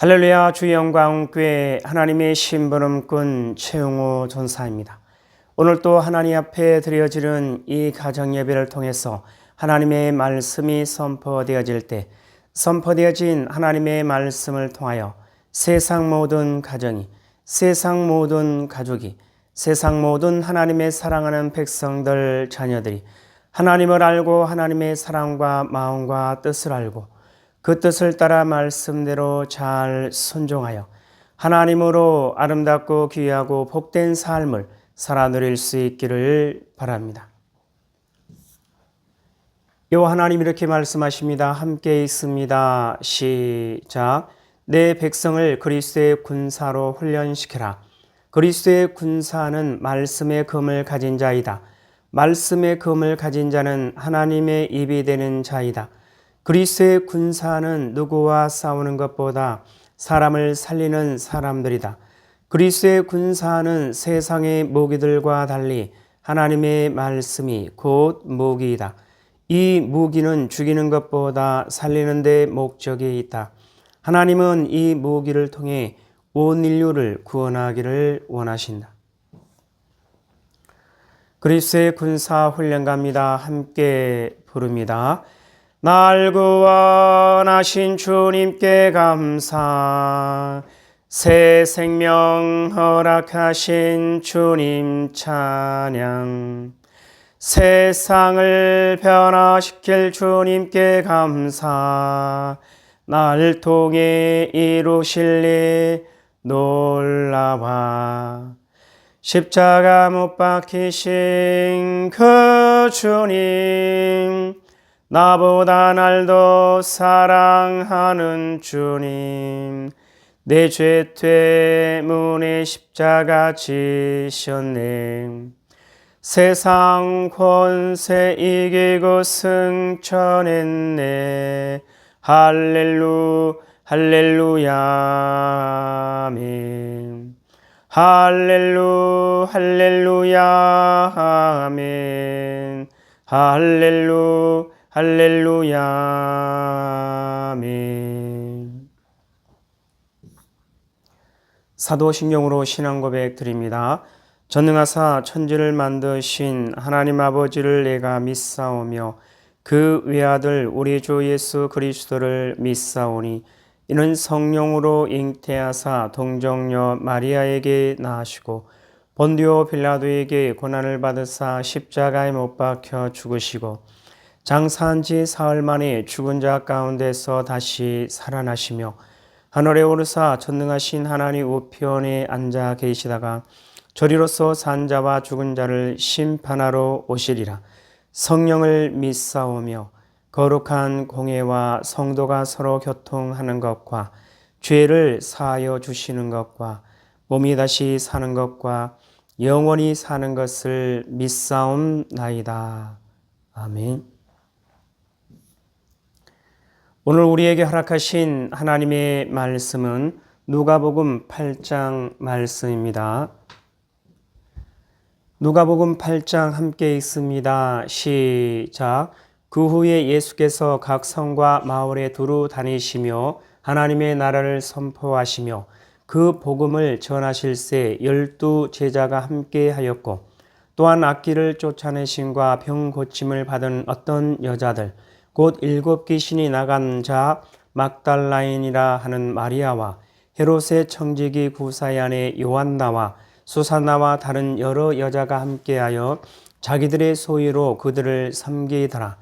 할렐루야. 주의 영광교회 하나님의 심부름꾼 최용호 전사입니다. 오늘 또 하나님 앞에 드려지는 이 가정 예배를 통해서 하나님의 말씀이 선포되어질 때 선포되어진 하나님의 말씀을 통하여 세상 모든 가정이, 세상 모든 가족이, 세상 모든 하나님의 사랑하는 백성들 자녀들이 하나님을 알고 하나님의 사랑과 마음과 뜻을 알고 그 뜻을 따라 말씀대로 잘 순종하여 하나님으로 아름답고 귀하고 복된 삶을 살아 누릴 수 있기를 바랍니다. 요 하나님 이렇게 말씀하십니다. 함께 있습니다. 시작. 내 백성을 그리스도의 군사로 훈련시켜라. 그리스도의 군사는 말씀의 금을 가진 자이다. 말씀의 금을 가진 자는 하나님의 입이 되는 자이다. 그리스도의 군사는 누구와 싸우는 것보다 사람을 살리는 사람들이다. 그리스도의 군사는 세상의 무기들과 달리 하나님의 말씀이 곧 무기이다. 이 무기는 죽이는 것보다 살리는 데 목적이 있다. 하나님은 이 무기를 통해 온 인류를 구원하기를 원하신다. 그리스도의 군사 훈련가입니다. 함께 부릅니다. 날 구원하신 주님께 감사, 새 생명 허락하신 주님 찬양, 세상을 변화시킬 주님께 감사, 날 통해 이루실 일 놀라와, 십자가 못 박히신 그 주님, 나보다 날 더 사랑하는 주님, 내 죄 때문에 십자가 지셨네. 세상 권세 이기고 승천했네. 할렐루야 아멘. 할렐루야 아멘. 할렐루야 아멘. 사도신경으로 신앙고백 드립니다. 전능하사 천지를 만드신 하나님 아버지를 내가 믿사오며 그 외아들 우리 주 예수 그리스도를 믿사오니 이는 성령으로 잉태하사 동정녀 마리아에게 나시고 본디오 빌라도에게 고난을 받으사 십자가에 못 박혀 죽으시고 장사한 지 사흘 만에 죽은 자 가운데서 다시 살아나시며 하늘에 오르사 전능하신 하나님 우편에 앉아 계시다가 저리로서 산 자와 죽은 자를 심판하러 오시리라. 성령을 믿사오며 거룩한 공회와 성도가 서로 교통하는 것과 죄를 사하여 주시는 것과 몸이 다시 사는 것과 영원히 사는 것을 믿사옵나이다. 아멘. 오늘 우리에게 허락하신 하나님의 말씀은 누가복음 8장 말씀입니다. 누가복음 8장 함께 읽습니다. 시작. 그 후에 예수께서 각 성과 마을에 두루 다니시며 하나님의 나라를 선포하시며 그 복음을 전하실새 12 제자가 함께 하였고 또한 악귀를 쫓아내심과 병 고침을 받은 어떤 여자들 곧 7 귀신이 나간 자 막달라인이라 하는 마리아와 헤롯의 청지기 구사의 아내 요한나와 수산나와 다른 여러 여자가 함께하여 자기들의 소유로 그들을 섬기더라.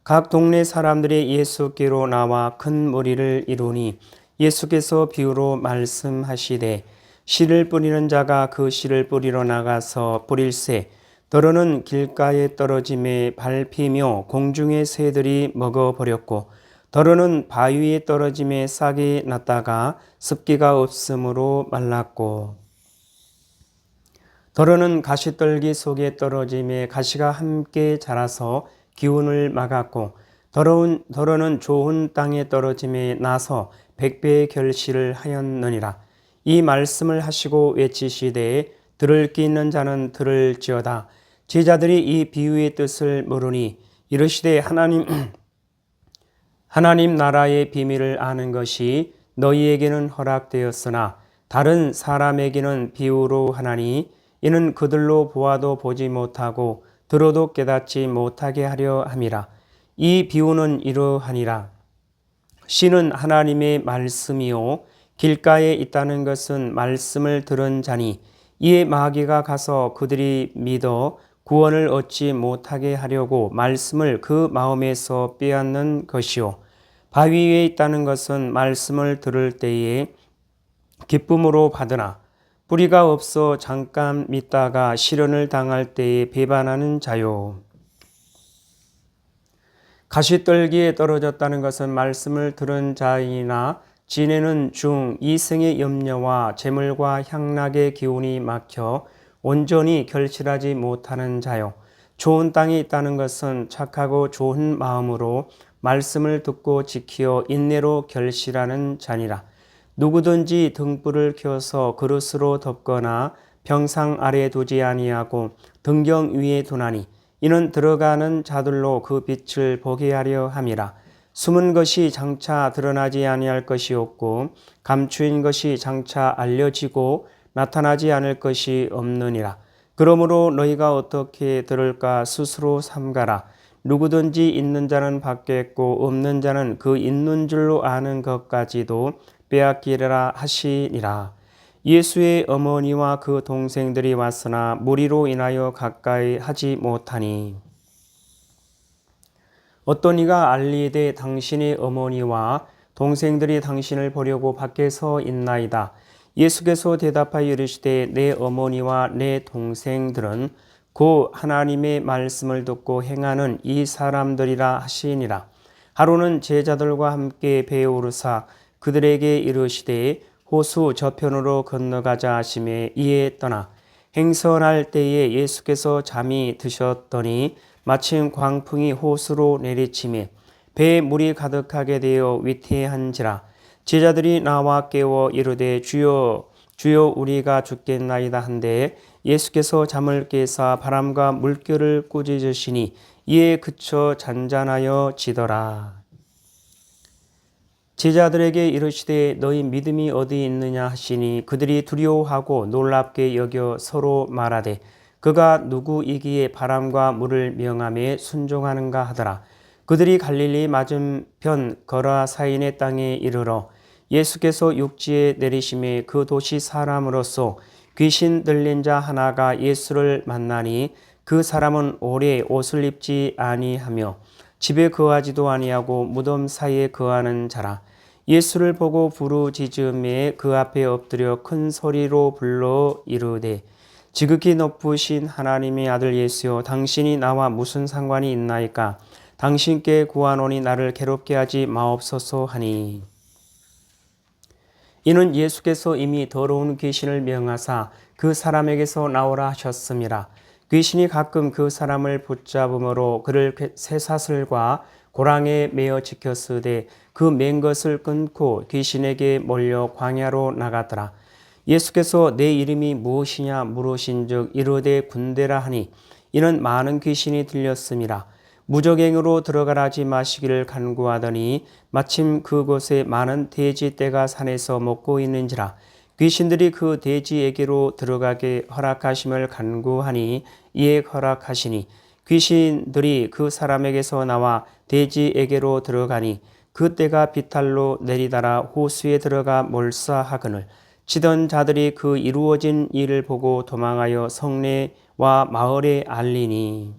각 동네 사람들이 예수께로 나와 큰 무리를 이루니 예수께서 비유로 말씀하시되 씨를 뿌리는 자가 그 씨를 뿌리러 나가서 뿌릴새 더러는 길가에 떨어짐에 밟히며 공중의 새들이 먹어버렸고 더러는 바위에 떨어짐에 싹이 났다가 습기가 없으므로 말랐고 더러는 가시떨기 속에 떨어짐에 가시가 함께 자라서 기운을 막았고 더러는 좋은 땅에 떨어짐에 나서 100배의 결실을 하였느니라. 이 말씀을 하시고 외치시되 들을 귀 있는 자는 들을지어다. 제자들이 이 비유의 뜻을 모르니 이르시되 하나님 나라의 비밀을 아는 것이 너희에게는 허락되었으나 다른 사람에게는 비유로 하나니 이는 그들로 보아도 보지 못하고 들어도 깨닫지 못하게 하려 함이라. 이 비유는 이러하니라. 씨는 하나님의 말씀이요 길가에 있다는 것은 말씀을 들은 자니 이에 마귀가 가서 그들이 믿어 구원을 얻지 못하게 하려고 말씀을 그 마음에서 빼앗는 것이요 바위 위에 있다는 것은 말씀을 들을 때에 기쁨으로 받으나 뿌리가 없어 잠깐 믿다가 시련을 당할 때에 배반하는 자요. 가시떨기에 떨어졌다는 것은 말씀을 들은 자이나 지내는 중 이생의 염려와 재물과 향락의 기운이 막혀 온전히 결실하지 못하는 자요. 좋은 땅에 있다는 것은 착하고 좋은 마음으로 말씀을 듣고 지키어 인내로 결실하는 자니라. 누구든지 등불을 켜서 그릇으로 덮거나 병상 아래 두지 아니하고 등경 위에 두나니 이는 들어가는 자들로 그 빛을 보게 하려 함이라. 숨은 것이 장차 드러나지 아니할 것이 없고 감추인 것이 장차 알려지고 나타나지 않을 것이 없느니라. 그러므로 너희가 어떻게 들을까 스스로 삼가라. 누구든지 있는 자는 받겠고 없는 자는 그 있는 줄로 아는 것까지도 빼앗기리라 하시니라. 예수의 어머니와 그 동생들이 왔으나 무리로 인하여 가까이 하지 못하니 어떤 이가 알리되 당신의 어머니와 동생들이 당신을 보려고 밖에서 있나이다. 예수께서 대답하여 이르시되 내 어머니와 내 동생들은 곧 하나님의 말씀을 듣고 행하는 이 사람들이라 하시니라. 하루는 제자들과 함께 배에 오르사 그들에게 이르시되 호수 저편으로 건너가자 하시매 이에 떠나 행선할 때에 예수께서 잠이 드셨더니 마침 광풍이 호수로 내리치매 배에 물이 가득하게 되어 위태한지라. 제자들이 나와 깨워 이르되 주여 주여 우리가 죽겠나이다 한데 예수께서 잠을 깨사 바람과 물결을 꾸짖으시니 이에 그쳐 잔잔하여 지더라. 제자들에게 이르시되 너희 믿음이 어디 있느냐 하시니 그들이 두려워하고 놀랍게 여겨 서로 말하되 그가 누구이기에 바람과 물을 명하며 순종하는가 하더라. 그들이 갈릴리 맞은편 거라사인의 땅에 이르러 예수께서 육지에 내리심에 그 도시 사람으로서 귀신 들린 자 하나가 예수를 만나니 그 사람은 오래 옷을 입지 아니하며 집에 거하지도 아니하고 무덤 사이에 거하는 자라. 예수를 보고 부르짖음에 그 앞에 엎드려 큰 소리로 불러 이르되 지극히 높으신 하나님의 아들 예수여 당신이 나와 무슨 상관이 있나이까. 당신께 구하노니 나를 괴롭게 하지 마옵소서 하니 이는 예수께서 이미 더러운 귀신을 명하사 그 사람에게서 나오라 하셨음이라. 귀신이 가끔 그 사람을 붙잡음으로 그를 쇠사슬과 고랑에 매어 지켰으되 그 맨 것을 끊고 귀신에게 몰려 광야로 나가더라. 예수께서 내 이름이 무엇이냐 물으신즉 이르되 군대라 하니 이는 많은 귀신이 들렸음이라. 무적행으로 들어가라지 마시기를 간구하더니 마침 그곳에 많은 돼지떼가 산에서 먹고 있는지라. 귀신들이 그 돼지에게로 들어가게 허락하심을 간구하니 이에 허락하시니 귀신들이 그 사람에게서 나와 돼지에게로 들어가니 그 떼가 비탈로 내리달아 호수에 들어가 몰사하거늘 치던 자들이 그 이루어진 일을 보고 도망하여 성내와 마을에 알리니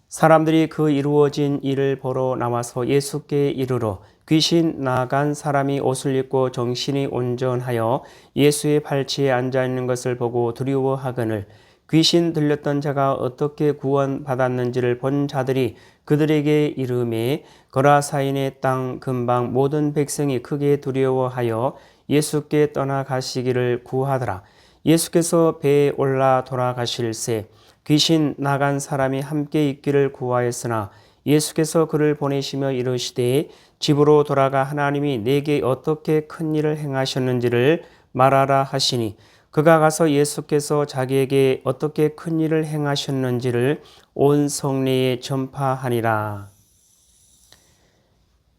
사람들이 그 이루어진 일을 보러 나와서 예수께 이르러 귀신 나간 사람이 옷을 입고 정신이 온전하여 예수의 발치에 앉아있는 것을 보고 두려워하거늘 귀신 들렸던 자가 어떻게 구원받았는지를 본 자들이 그들에게 이르매 거라사인의 땅 근방 모든 백성이 크게 두려워하여 예수께 떠나가시기를 구하더라. 예수께서 배에 올라 돌아가실새 귀신 나간 사람이 함께 있기를 구하였으나 예수께서 그를 보내시며 이르시되 집으로 돌아가 하나님이 내게 어떻게 큰 일을 행하셨는지를 말하라 하시니 그가 가서 예수께서 자기에게 어떻게 큰 일을 행하셨는지를 온 성내에 전파하니라.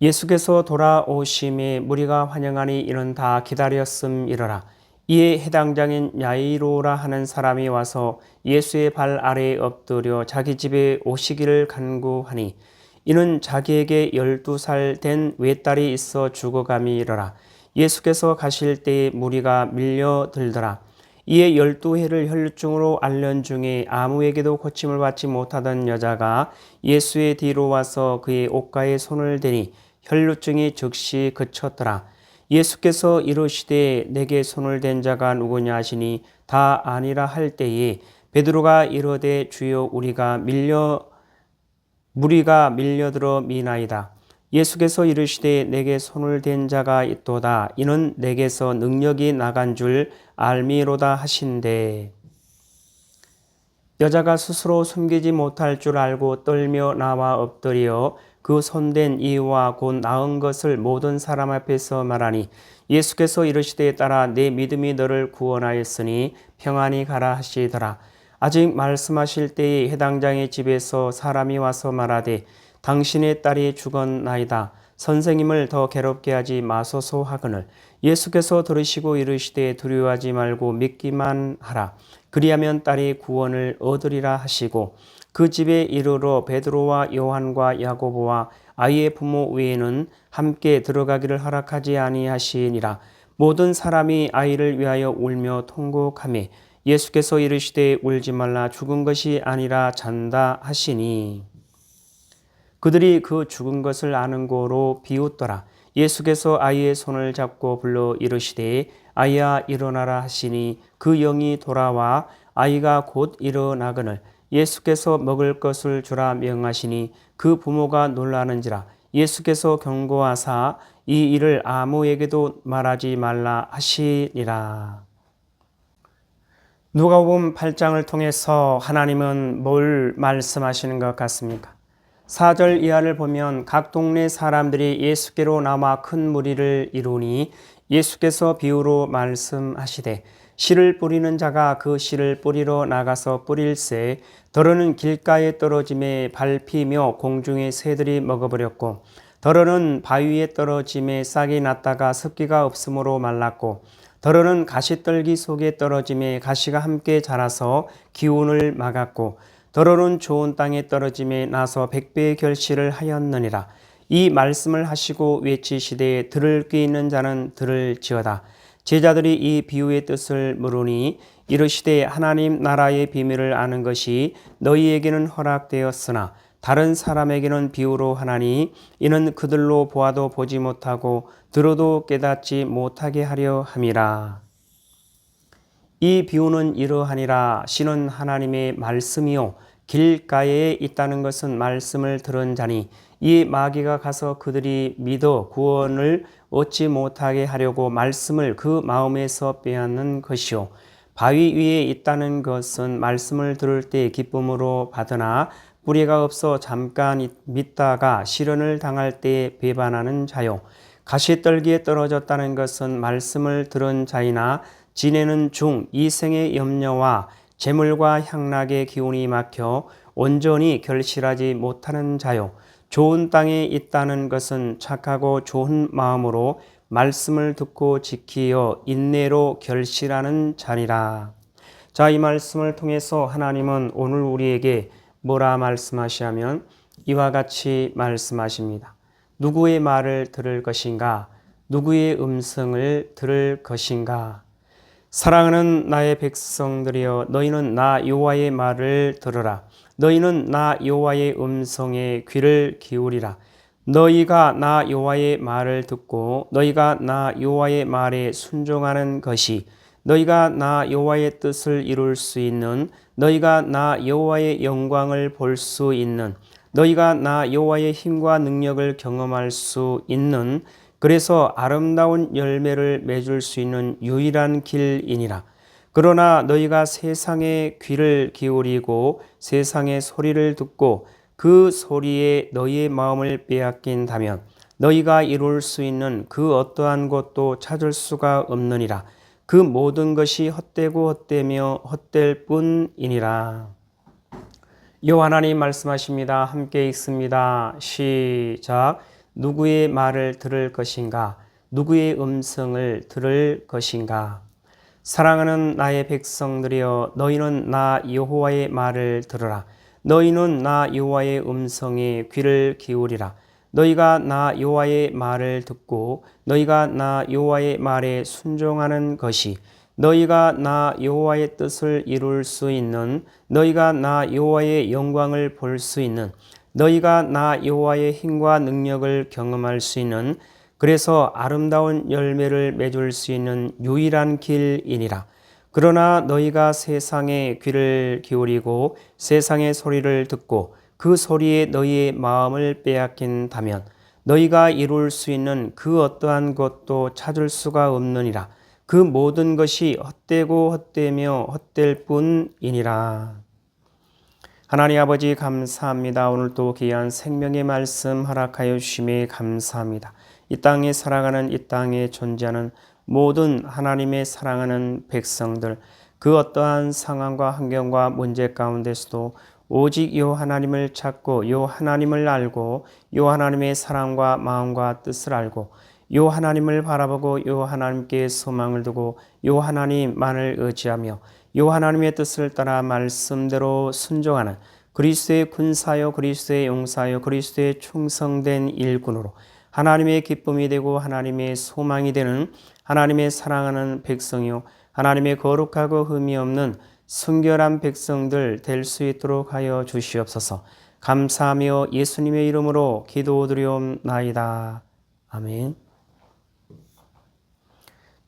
예수께서 돌아오심에 무리가 환영하니 이는 다 기다렸음이러라. 이에 해당장인 야이로라 하는 사람이 와서 예수의 발 아래에 엎드려 자기 집에 오시기를 간구하니 이는 자기에게 12살 된 외딸이 있어 죽어감이러라. 예수께서 가실 때에 무리가 밀려들더라. 이에 12해를 혈루증으로 앓는 중에 아무에게도 고침을 받지 못하던 여자가 예수의 뒤로 와서 그의 옷가에 손을 대니 혈루증이 즉시 그쳤더라. 예수께서 이르시되 내게 손을 댄 자가 누구냐 하시니 다 아니라 할 때에 베드로가 이르되 주여 무리가 밀려들어 미나이다. 예수께서 이르시되 내게 손을 댄 자가 있도다. 이는 내게서 능력이 나간 줄 알미로다 하신대. 여자가 스스로 숨기지 못할 줄 알고 떨며 나와 엎드려 그 손댄 이와 곧 나은 것을 모든 사람 앞에서 말하니 예수께서 이르시되 따라 내 믿음이 너를 구원하였으니 평안히 가라 하시더라. 아직 말씀하실 때에 해당장의 집에서 사람이 와서 말하되 당신의 딸이 죽었나이다. 선생님을 더 괴롭게 하지 마소서 하거늘 예수께서 들으시고 이르시되 두려워하지 말고 믿기만 하라. 그리하면 딸이 구원을 얻으리라 하시고 그 집에 이르러 베드로와 요한과 야고보와 아이의 부모 외에는 함께 들어가기를 허락하지 아니하시니라. 모든 사람이 아이를 위하여 울며 통곡하매 예수께서 이르시되 울지 말라 죽은 것이 아니라 잔다 하시니 그들이 그 죽은 것을 아는 고로 비웃더라. 예수께서 아이의 손을 잡고 불러 이르시되 아이야 일어나라 하시니 그 영이 돌아와 아이가 곧 일어나거늘 예수께서 먹을 것을 주라 명하시니 그 부모가 놀라는지라. 예수께서 경고하사 이 일을 아무에게도 말하지 말라 하시니라. 누가복음 8장을 통해서 하나님은 뭘 말씀하시는 것 같습니까? 4절 이하를 보면 각 동네 사람들이 예수께로 나와 큰 무리를 이루니 예수께서 비유로 말씀하시되 씨를 뿌리는 자가 그 씨를 뿌리러 나가서 뿌릴새 더러는 길가에 떨어짐에 밟히며 공중의 새들이 먹어버렸고 더러는 바위 위에 떨어짐에 싹이 났다가 습기가 없으므로 말랐고 더러는 가시떨기 속에 떨어짐에 가시가 함께 자라서 기운을 막았고 더러는 좋은 땅에 떨어짐에 나서 100배의 결실을 하였느니라. 이 말씀을 하시고 외치시되 들을 귀 있는 자는 들을지어다. 제자들이 이 비유의 뜻을 물으니 이르시되 하나님 나라의 비밀을 아는 것이 너희에게는 허락되었으나 다른 사람에게는 비유로 하나니 이는 그들로 보아도 보지 못하고 들어도 깨닫지 못하게 하려 함이라. 이 비유는 이러하니라. 씨는 하나님의 말씀이요 길가에 있다는 것은 말씀을 들은 자니 이 마귀가 가서 그들이 믿어 구원을 얻지 못하게 하려고 말씀을 그 마음에서 빼앗는 것이요 바위 위에 있다는 것은 말씀을 들을 때 기쁨으로 받으나 뿌리가 없어 잠깐 믿다가 시련을 당할 때 배반하는 자요 가시떨기에 떨어졌다는 것은 말씀을 들은 자이나 지내는 중 이생의 염려와 재물과 향락의 기운이 막혀 온전히 결실하지 못하는 자요 좋은 땅에 있다는 것은 착하고 좋은 마음으로 말씀을 듣고 지키어 인내로 결실하는 자니라. 자, 이 말씀을 통해서 하나님은 오늘 우리에게 뭐라 말씀하시냐면 이와 같이 말씀하십니다. 누구의 말을 들을 것인가? 누구의 음성을 들을 것인가? 사랑하는 나의 백성들이여 너희는 나 여호와의 말을 들으라. 너희는 나 여호와의 음성에 귀를 기울이라. 너희가 나 여호와의 말을 듣고 너희가 나 여호와의 말에 순종하는 것이 너희가 나 여호와의 뜻을 이룰 수 있는 너희가 나 여호와의 영광을 볼 수 있는 너희가 나 여호와의 힘과 능력을 경험할 수 있는 그래서 아름다운 열매를 맺을 수 있는 유일한 길이니라. 그러나 너희가 세상에 귀를 기울이고 세상의 소리를 듣고 그 소리에 너희의 마음을 빼앗긴다면 너희가 이룰 수 있는 그 어떠한 것도 찾을 수가 없느니라. 그 모든 것이 헛되고 헛되며 헛될 뿐이니라. 여호와 하나님 말씀하십니다. 함께 읽습니다. 시작. 누구의 말을 들을 것인가? 누구의 음성을 들을 것인가? 사랑하는 나의 백성들이여, 너희는 나 여호와의 말을 들으라. 너희는 나 여호와의 음성에 귀를 기울이라. 너희가 나 여호와의 말을 듣고 너희가 나 여호와의 말에 순종하는 것이 너희가 나 여호와의 뜻을 이룰 수 있는, 너희가 나 여호와의 영광을 볼 수 있는, 너희가 나 여호와의 힘과 능력을 경험할 수 있는, 그래서 아름다운 열매를 맺을 수 있는 유일한 길이니라. 그러나 너희가 세상에 귀를 기울이고 세상의 소리를 듣고 그 소리에 너희의 마음을 빼앗긴다면 너희가 이룰 수 있는 그 어떠한 것도 찾을 수가 없느니라. 그 모든 것이 헛되고 헛되며 헛될 뿐이니라. 하나님 아버지 감사합니다. 오늘도 귀한 생명의 말씀 허락하여 주심에 감사합니다. 이 땅에 살아가는, 이 땅에 존재하는 모든 하나님의 사랑하는 백성들, 그 어떠한 상황과 환경과 문제 가운데서도 오직 요 하나님을 찾고 요 하나님을 알고 요 하나님의 사랑과 마음과 뜻을 알고 요 하나님을 바라보고 요 하나님께 소망을 두고 요 하나님만을 의지하며 요 하나님의 뜻을 따라 말씀대로 순종하는 그리스도의 군사요, 그리스도의 용사요, 그리스도의 충성된 일꾼으로 하나님의 기쁨이 되고 하나님의 소망이 되는 하나님의 사랑하는 백성이요, 하나님의 거룩하고 흠이 없는 순결한 백성들 될 수 있도록 하여 주시옵소서. 감사하며 예수님의 이름으로 기도드리옵나이다. 아멘.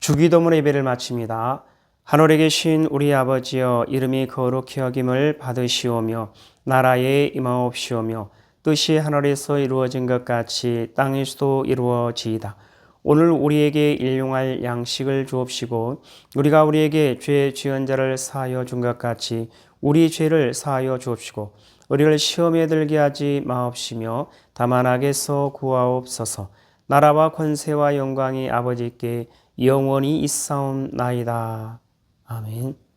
주기도문 예배를 마칩니다. 하늘에 계신 우리 아버지여, 이름이 거룩히 여김을 받으시오며 나라에 임하옵시오며 뜻이 하늘에서 이루어진 것 같이 땅에서도 이루어지이다. 오늘 우리에게 일용할 양식을 주옵시고 우리가 우리에게 죄 지은 자를 사하여 준 것 같이 우리 죄를 사하여 주옵시고 우리를 시험에 들게 하지 마옵시며 다만 악에서 구하옵소서. 나라와 권세와 영광이 아버지께 영원히 있사옵나이다. 아멘.